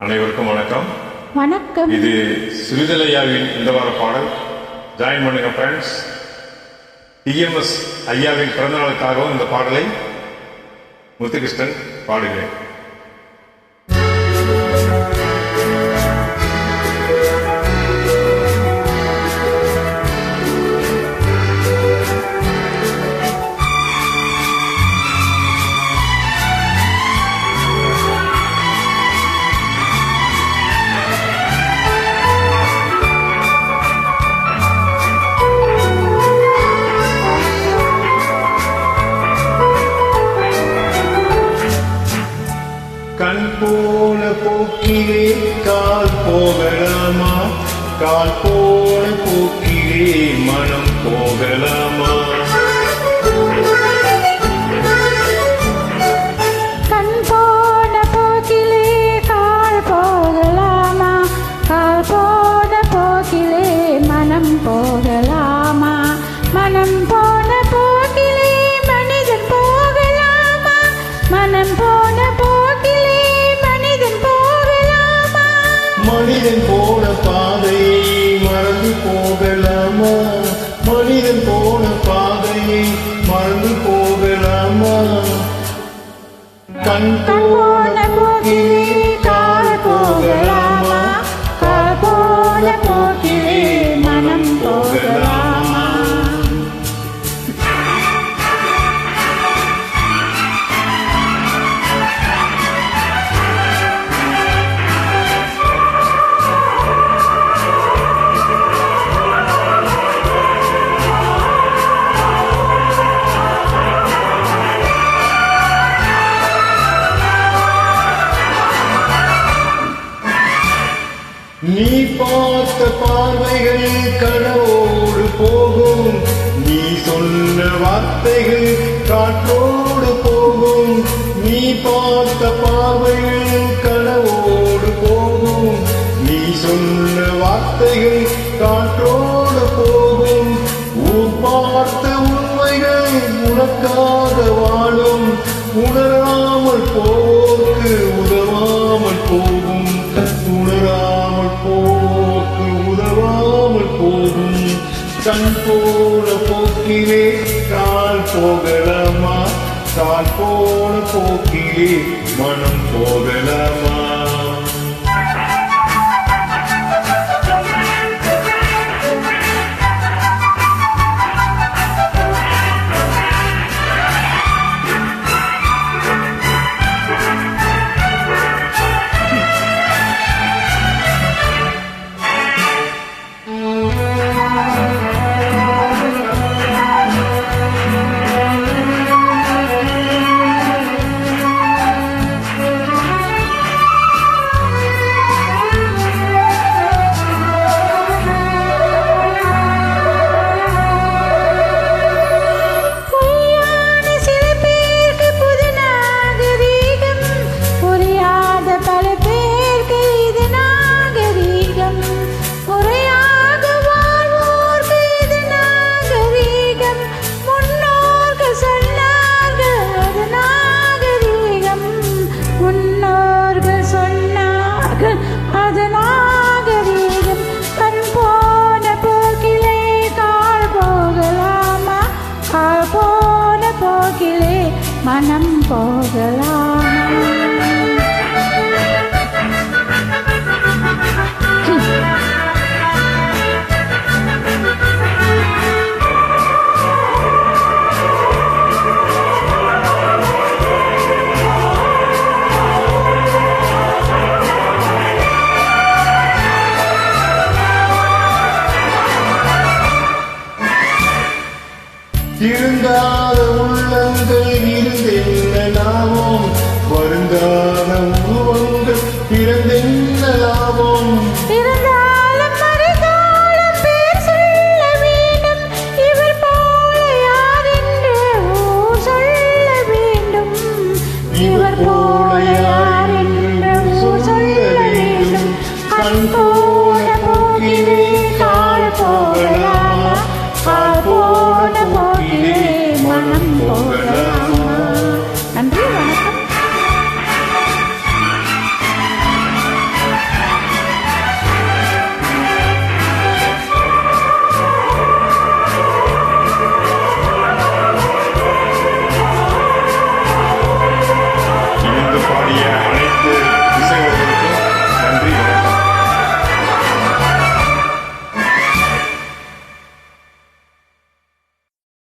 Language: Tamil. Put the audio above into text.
அனைவருக்கும் வணக்கம். வணக்கம். இது சிறிதலையாவின் இந்த வார பாடல். ஜாயின் பண்ணுங்க ஃப்ரெண்ட்ஸ். டிஎம்எஸ் ஐயாவின் பிறந்தநாளுக்காகவும் இந்த பாடலை முத்துகிருஷ்ணன் பாடுகிறேன். கண் போன போக்கிலே கால் போகலாமா, கால் போன போக்கிலே மனம் போகலாமா? கண் போன போக்கிலே கால் போகலாமா, கால் போன போக்கிலே மனம் போகலாமா? மனம் போன போக்கிலே மனிதன் போகலாமா? மனம் போன மனிதன் போன பாதையை மறந்து போகலாமா? மனிதன் போன பாதையை மறந்து போகலாமா? கண் போன போக்கிலே கால் போகலாமா, கால் போன போக்கிலே மனம் போகலாமா? நீ பார்த்த பார்வைகள் கனவோடு போகும், நீ சொன்ன வார்த்தைகள் காற்றோடு போகும். நீ பார்த்த பார்வைகள் கனவோடு போகும், நீ சொன்ன வார்த்தைகள் காற்றோடு போகும். பார்த்த உண்மைகள் உனக்காக வாழும், உணராமல் போக்கு உதவாமல் போகும். உணராமல் போக்கு உதவாமல் போகும். கண் போன போக்கிலே கால் போகலாமா, கால் போன போக்கிலே மனம் போகலாமா? மனம் போகலாமா? திருந்தாத உள்ளங்கள் இருந்தென்ன லாபம், வருந்தாத உருவங்கள் பிறந்தென்ன லாபம்? பிறந்தாலும் மறைந்தாலும் பேர் சொல்ல வேண்டும், இவர் போல யார் என்று ஊர் சொல்ல வேண்டும். இவர் போல